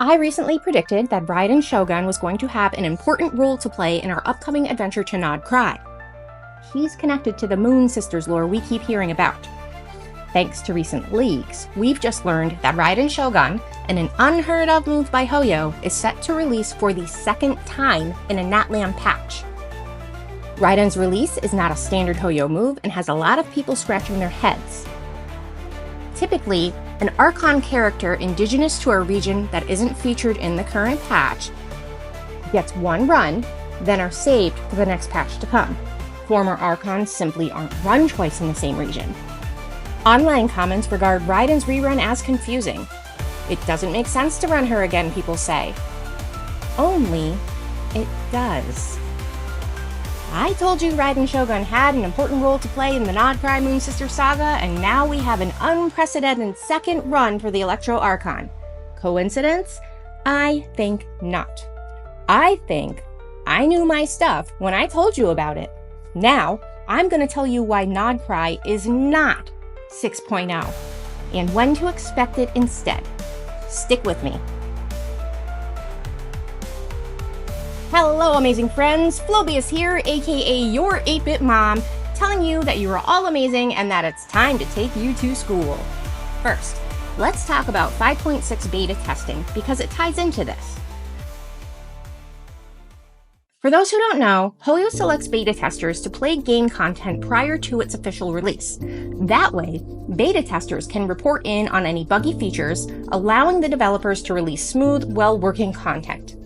I recently predicted that Raiden Shogun was going to have an important role to play in our upcoming adventure to Nod-krai. He's connected to the Moon Sisters lore we keep hearing about. Thanks to recent leaks, we've just learned that Raiden Shogun, in an unheard-of move by Hoyo, is set to release for the second time in a Natlan patch. Raiden's release is not a standard Hoyo move and has a lot of people scratching their heads. Typically, an archon character indigenous to a region that isn't featured in the current patch gets one run, then are saved for the next patch to come. Former archons simply aren't run twice in the same region. Online comments regard Raiden's rerun as confusing. It doesn't make sense to run her again, people say. Only it does. I told you Raiden Shogun had an important role to play in the Nodkrai Moon Sister saga, and now we have an unprecedented second run for the Electro Archon. Coincidence? I think not. I think I knew my stuff when I told you about it. Now, I'm going to tell you why Nodkrai is not 6.0, and when to expect it instead. Stick with me. Hello, amazing friends. Flobius here, aka your 8-bit mom, telling you that you are all amazing and that it's time to take you to school. First, let's talk about 5.6 beta testing because it ties into this. For those who don't know, Hoyo selects beta testers to play game content prior to its official release. That way, beta testers can report in on any buggy features, allowing the developers to release smooth, well-working content.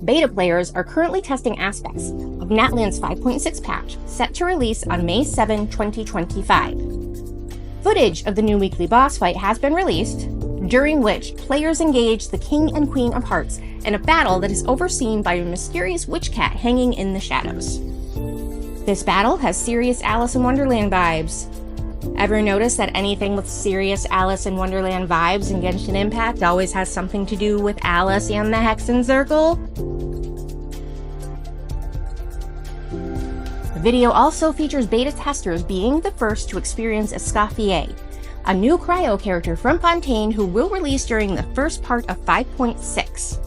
Beta players are currently testing aspects of Natlan's 5.6 patch, set to release on May 7, 2025. Footage of the new weekly boss fight has been released, during which players engage the King and Queen of Hearts in a battle that is overseen by a mysterious witch cat hanging in the shadows. This battle has serious Alice in Wonderland vibes. Ever notice that anything with serious Alice in Wonderland vibes in Genshin Impact always has something to do with Alice and the Hexen Circle? The video also features beta testers being the first to experience Escoffier, a new Cryo character from Fontaine who will release during the first part of 5.6.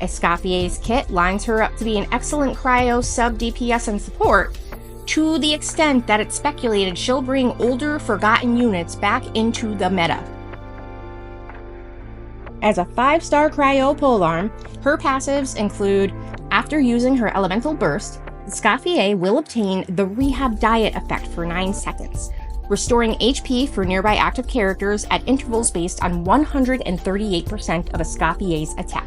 Escoffier's kit lines her up to be an excellent Cryo sub DPS and support, to the extent that it's speculated she'll bring older, forgotten units back into the meta. As a 5-star Cryo polearm, her passives include, after using her elemental burst, Escoffier will obtain the Rehab Diet effect for 9 seconds, restoring HP for nearby active characters at intervals based on 138% of Escoffier's attack.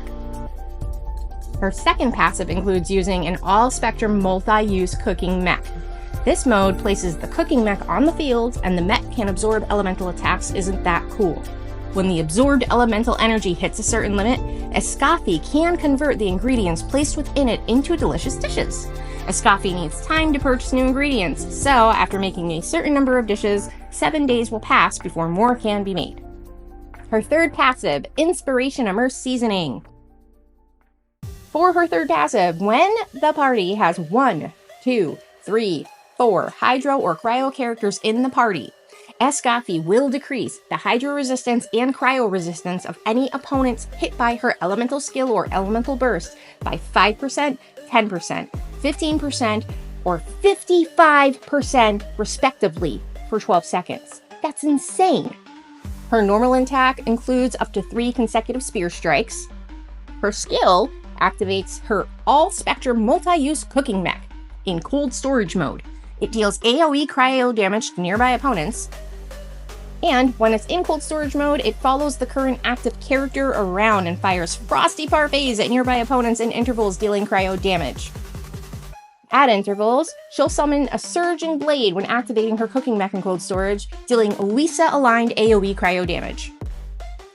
Her second passive includes using an all-spectrum multi-use cooking mech. This mode places the cooking mech on the field, and the mech can absorb elemental attacks. Isn't that cool? When the absorbed elemental energy hits a certain limit, Escoffier can convert the ingredients placed within it into delicious dishes. Escoffier needs time to purchase new ingredients, so after making a certain number of dishes, 7 days will pass before more can be made. Her third passive, Inspiration Immerse Seasoning. For her third passive, when the party has 1, 2, 3, 4 Hydro or Cryo characters in the party, Escoffier will decrease the Hydro resistance and Cryo resistance of any opponents hit by her elemental skill or elemental burst by 5%, 10%, 15%, or 55% respectively for 12 seconds. That's insane! Her normal attack includes up to 3 consecutive spear strikes. Her skill activates her all-spectrum multi-use cooking mech in cold storage mode. It deals AoE cryo damage to nearby opponents, and when it's in cold storage mode, it follows the current active character around and fires frosty parfaits at nearby opponents in intervals, dealing cryo damage. At intervals, she'll summon a Surging Blade when activating her cooking mech in cold storage, dealing Lisa-aligned AoE cryo damage.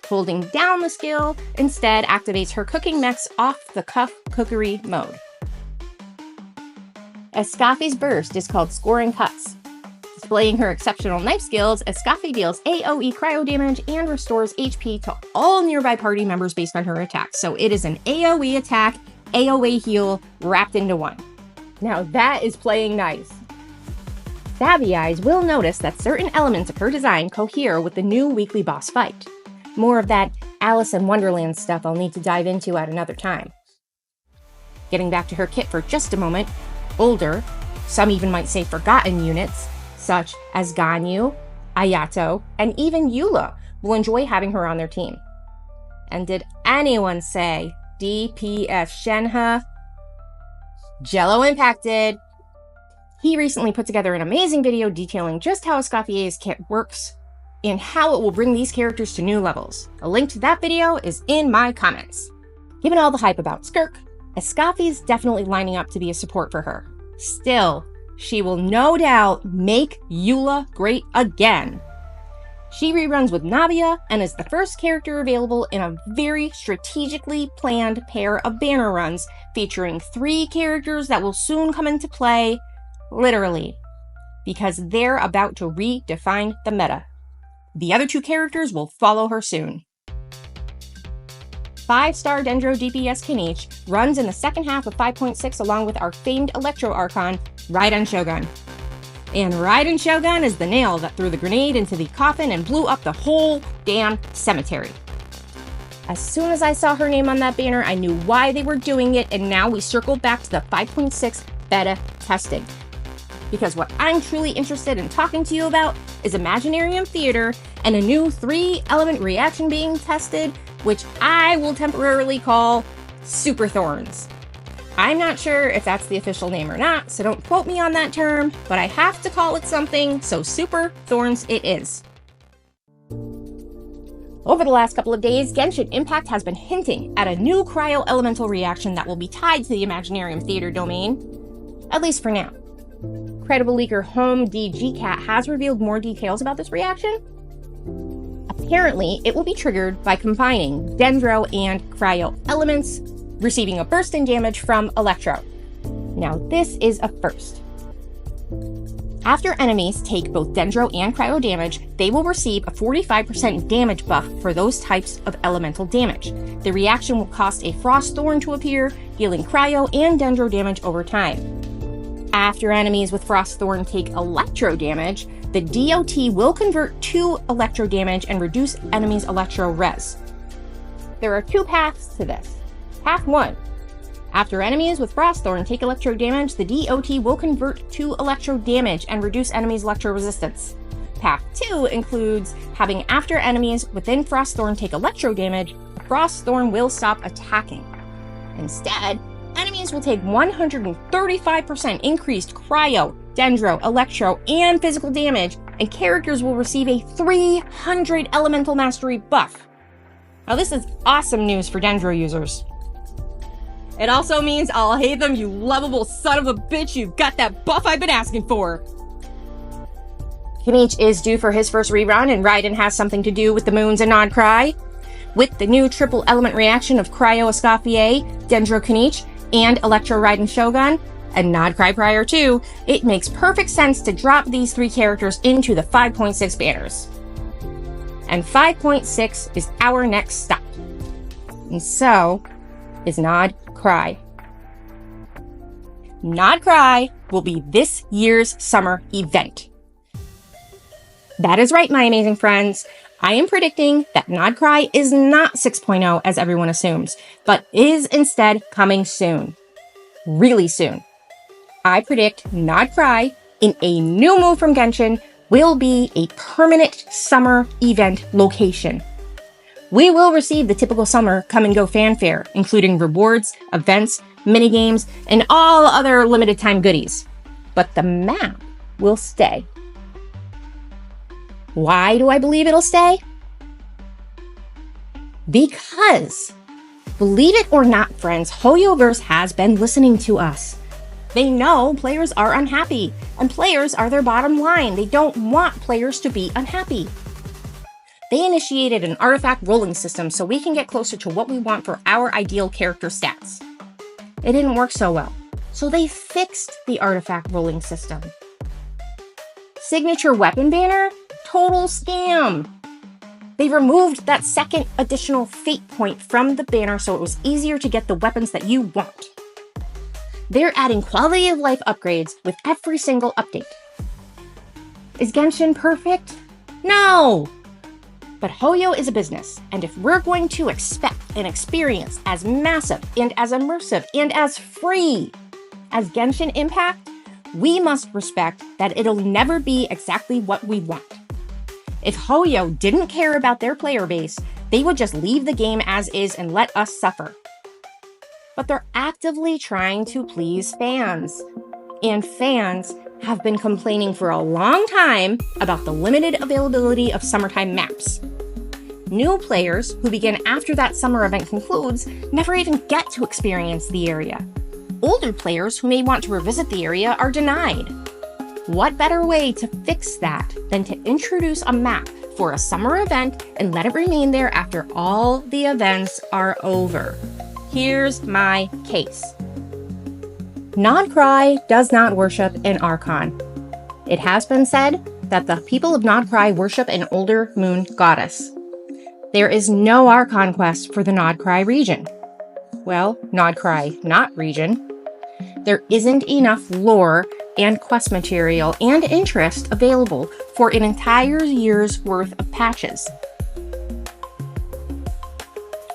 Holding down the skill instead activates her cooking mech's off-the-cuff cookery mode. Escoffier's burst is called Scoring Cuts. Displaying her exceptional knife skills, Escoffier deals AoE cryo damage and restores HP to all nearby party members based on her attacks. So it is an AoE attack, AoE heal, wrapped into one. Now that is playing nice. Savvy eyes will notice that certain elements of her design cohere with the new weekly boss fight. more of that Alice in Wonderland stuff I'll need to dive into at another time. Getting back to her kit for just a moment, older, some even might say forgotten units, such as Ganyu, Ayato, and even Eula will enjoy having her on their team. And did anyone say DPS Shenhe? Jello impacted. He recently put together an amazing video detailing just how Escoffier's kit works and how it will bring these characters to new levels. A link to that video is in my comments. Given all the hype about Skirk, Escoffier's definitely lining up to be a support for her. Still, she will no doubt make Eula great again. She reruns with Navia and is the first character available in a very strategically planned pair of banner runs featuring 3 characters that will soon come into play, literally, because they're about to redefine the meta. The other 2 characters will follow her soon. 5-star Dendro DPS Kenichi runs in the second half of 5.6 along with our famed Electro Archon, Raiden Shogun. And Raiden Shogun is the nail that threw the grenade into the coffin and blew up the whole damn cemetery. As soon as I saw her name on that banner, I knew why they were doing it, and now we circled back to the 5.6 beta testing. Because what I'm truly interested in talking to you about is Imaginarium Theater and a new 3-element reaction being tested, which I will temporarily call Super Thorns. I'm not sure if that's the official name or not, so don't quote me on that term, but I have to call it something, so Super Thorns it is. Over the last couple of days, Genshin Impact has been hinting at a new Cryo elemental reaction that will be tied to the Imaginarium Theater domain, at least for now. Credible leaker Home DGCat has revealed more details about this reaction. Apparently, it will be triggered by combining Dendro and Cryo elements, receiving a burst in damage from Electro. Now, this is a first. After enemies take both Dendro and Cryo damage, they will receive a 45% damage buff for those types of elemental damage. The reaction will cause a Frost Thorn to appear, dealing Cryo and Dendro damage over time. After enemies with Frost Thorn take Electro damage, the DOT will convert to Electro damage and reduce enemies' Electro res. There are 2 paths to this. Path 1. After enemies with Frost Thorn take Electro damage, the DOT will convert to Electro damage and reduce enemies' Electro resistance. Path 2 includes having after enemies within Frost Thorn take Electro damage, the Frost Thorn will stop attacking. Instead, enemies will take 135% increased Cryo, Dendro, Electro, and physical damage, and characters will receive a 300 Elemental Mastery buff. Now this is awesome news for Dendro users. It also means I'll hate them, you lovable son of a bitch, you've got that buff I've been asking for! Kenichi is due for his first rerun, and Raiden has something to do with the moons and Nod-krai. With the new triple element reaction of Cryo Escoffier, Dendro Kenichi, and Electro Raiden Shogun, and Nod-krai prior to, it makes perfect sense to drop these 3 characters into the 5.6 banners. And 5.6 is our next stop. And so is Nod-krai. Nod-krai will be this year's summer event. That is right, my amazing friends. I am predicting that Nod-krai is not 6.0 as everyone assumes, but is instead coming soon. Really soon. I predict Nod-krai, in a new move from Genshin, will be a permanent summer event location. We will receive the typical summer come-and-go fanfare, including rewards, events, minigames, and all other limited time goodies. But the map will stay. Why do I believe it'll stay? Because, believe it or not, friends, Hoyoverse has been listening to us. They know players are unhappy, and players are their bottom line. They don't want players to be unhappy. They initiated an artifact rolling system so we can get closer to what we want for our ideal character stats. It didn't work so well, so they fixed the artifact rolling system. Signature weapon banner? Total scam! They removed that second additional fate point from the banner so it was easier to get the weapons that you want. They're adding quality of life upgrades with every single update. Is Genshin perfect? No! But Hoyo is a business, and if we're going to expect an experience as massive and as immersive and as free as Genshin Impact, we must respect that it'll never be exactly what we want. If Hoyo didn't care about their player base, they would just leave the game as is and let us suffer. But they're actively trying to please fans. And fans have been complaining for a long time about the limited availability of summertime maps. New players who begin after that summer event concludes never even get to experience the area. Older players who may want to revisit the area are denied. What better way to fix that than to introduce a map for a summer event and let it remain there after all the events are over? Here's my case. Nod-krai does not worship an archon. It has been said that the people of Nodkrai worship an older moon goddess. There is no archon quest for the Nodkrai region. Well, Nodkrai, not region. There isn't enough lore and quest material and interest available for an entire year's worth of patches.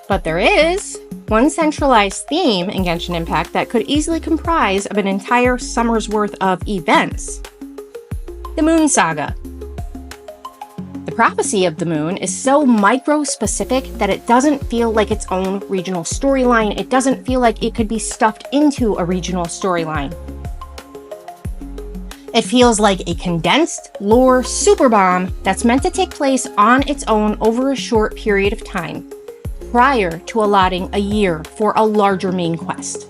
But there is one centralized theme in Genshin Impact that could easily comprise of an entire summer's worth of events. The Moon Saga. The prophecy of the moon is so micro-specific that it doesn't feel like its own regional storyline. It doesn't feel like it could be stuffed into a regional storyline. It feels like a condensed lore super bomb that's meant to take place on its own over a short period of time, prior to allotting a year for a larger main quest.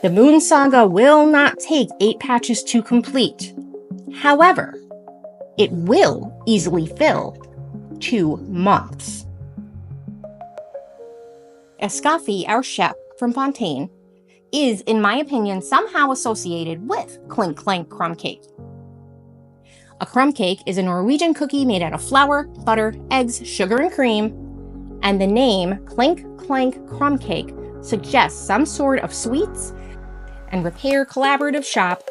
The Moon Saga will not take 8 patches to complete. However, it will easily fill 2 months. Escoffier, our chef from Fontaine, is, in my opinion, somehow associated with Clink Clank Crumb Cake. A crumb cake is a Norwegian cookie made out of flour, butter, eggs, sugar, and cream, and the name Clink Clank Crumb Cake suggests some sort of sweets and repair collaborative shop,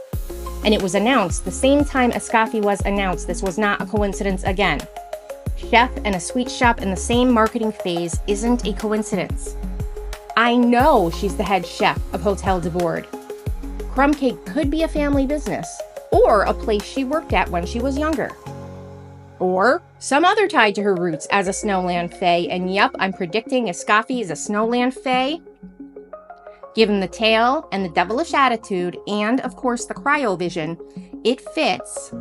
and it was announced the same time Escoffier was announced. This was not a coincidence again. Chef and a sweet shop in the same marketing phase isn't a coincidence. I know she's the head chef of Hotel de Bord. Crumb Cake could be a family business, or a place she worked at when she was younger. Or some other tied to her roots as a Snowland Fae, and yep, I'm predicting Escoffier is a Snowland Fae. Given the tail and the devilish attitude, and of course the Cryo vision, it fits,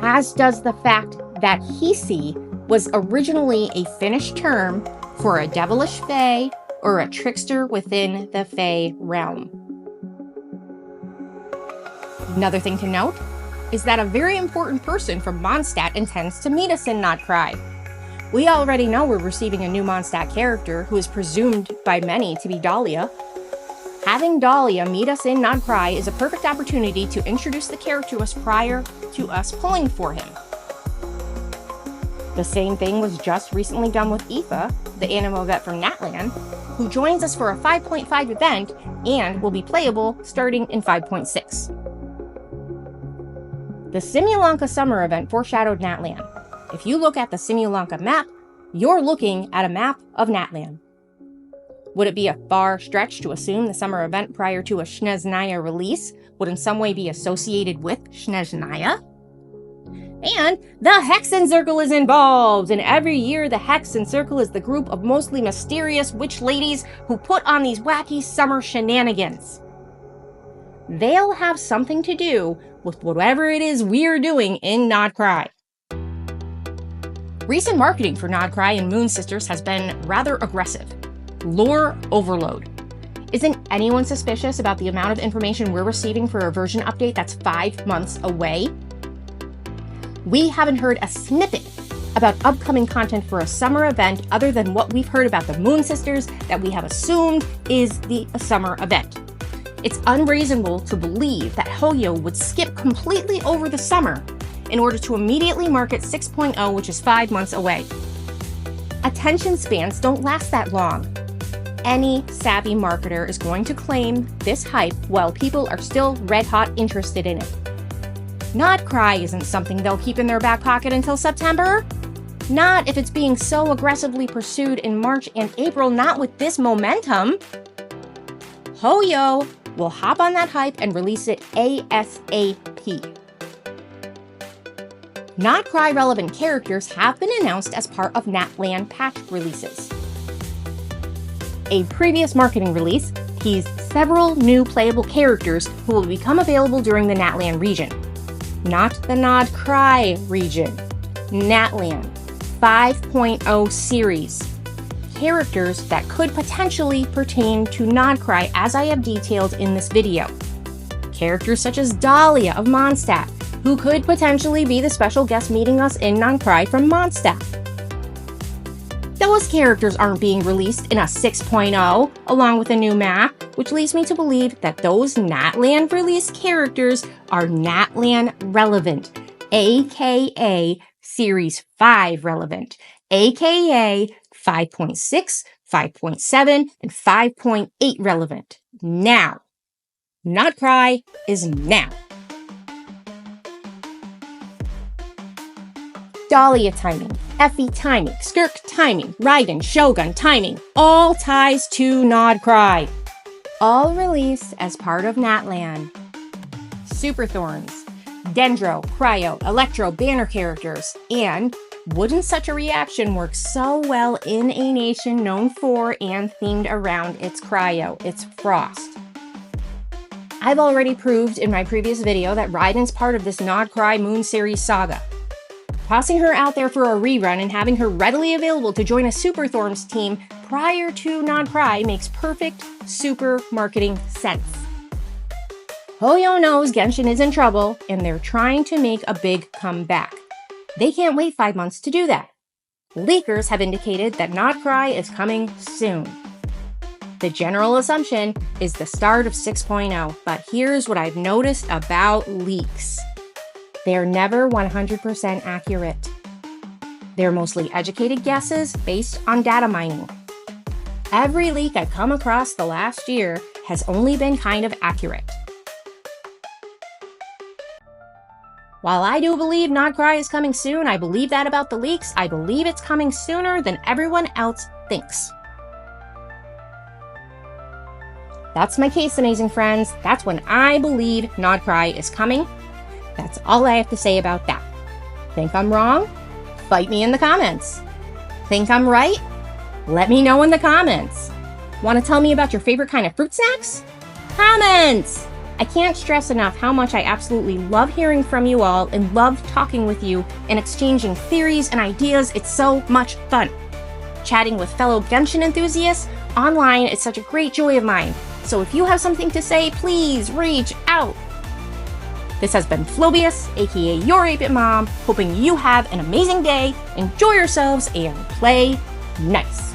as does the fact that Hisi was originally a Finnish term for a devilish Fae or a trickster within the Fae realm. Another thing to note is that a very important person from Mondstadt intends to meet us in Nodkrai. We already know we're receiving a new Mondstadt character who is presumed by many to be Dahlia. Having Dahlia meet us in Nodkrai is a perfect opportunity to introduce the character to us prior to us pulling for him. The same thing was just recently done with Aoife, the animal vet from Natlan, who joins us for a 5.5 event and will be playable starting in 5.6. The Simulanka summer event foreshadowed Natlan. If you look at the Simulanka map, you're looking at a map of Natlan. Would it be a far stretch to assume the summer event prior to a Snezhnaya release would in some way be associated with Snezhnaya? And the Hexen Circle is involved, and every year the Hexen Circle is the group of mostly mysterious witch ladies who put on these wacky summer shenanigans. They'll have something to do with whatever it is we're doing in Nodkrai. Recent marketing for Nodkrai and Moon Sisters has been rather aggressive. Lore overload. Isn't anyone suspicious about the amount of information we're receiving for a version update that's 5 months away? We haven't heard a snippet about upcoming content for a summer event other than what we've heard about the Moon Sisters that we have assumed is the summer event. It's unreasonable to believe that Hoyo would skip completely over the summer in order to immediately market 6.0, which is 5 months away. Attention spans don't last that long. Any savvy marketer is going to claim this hype while people are still red-hot interested in it. Nodkrai isn't something they'll keep in their back pocket until September. Not if it's being so aggressively pursued in March and April, not with this momentum. Hoyo will hop on that hype and release it ASAP. Nod-krai relevant characters have been announced as part of Natlan patch releases. A previous marketing release teased several new playable characters who will become available during the Natlan region. Not the Nodkrai region. Natlan 5.0 series. Characters that could potentially pertain to Nodkrai, as I have detailed in this video. Characters such as Dahlia of Mondstadt, who could potentially be the special guest meeting us in Nodkrai from Mondstadt. Those characters aren't being released in a 6.0 along with a new map, which leads me to believe that those Natlan released characters are Natlan relevant, aka Series 5 relevant, aka 5.6, 5.7, and 5.8 relevant. Now. Nodkrai is now. Dahlia timing, Effie timing, Skirk timing, Raiden Shogun timing, all ties to Nodkrai. All released as part of Natlan. Super Thorns, Dendro, Cryo, Electro banner characters, and wouldn't such a reaction work so well in a nation known for and themed around its Cryo, its Frost? I've already proved in my previous video that Raiden's part of this Nodkrai Moon Series saga. Tossing her out there for a rerun and having her readily available to join a Super Thorns team prior to Nodkrai makes perfect super marketing sense. Hoyo knows Genshin is in trouble and they're trying to make a big comeback. They can't wait 5 months to do that. Leakers have indicated that Nodkrai is coming soon. The general assumption is the start of 6.0, but here's what I've noticed about leaks. They're never 100% accurate. They're mostly educated guesses based on data mining. Every leak I've come across the last year has only been kind of accurate. While I do believe Nodkrai is coming soon, I believe that about the leaks. I believe it's coming sooner than everyone else thinks. That's my case, amazing friends. That's when I believe Nodkrai is coming. That's all I have to say about that. Think I'm wrong? Fight me in the comments. Think I'm right? Let me know in the comments. Want to tell me about your favorite kind of fruit snacks? Comments! I can't stress enough how much I absolutely love hearing from you all and love talking with you and exchanging theories and ideas. It's so much fun. Chatting with fellow Genshin enthusiasts online is such a great joy of mine. So if you have something to say, please reach out. This has been Flobius, aka your 8-bit mom, hoping you have an amazing day, enjoy yourselves, and play nice.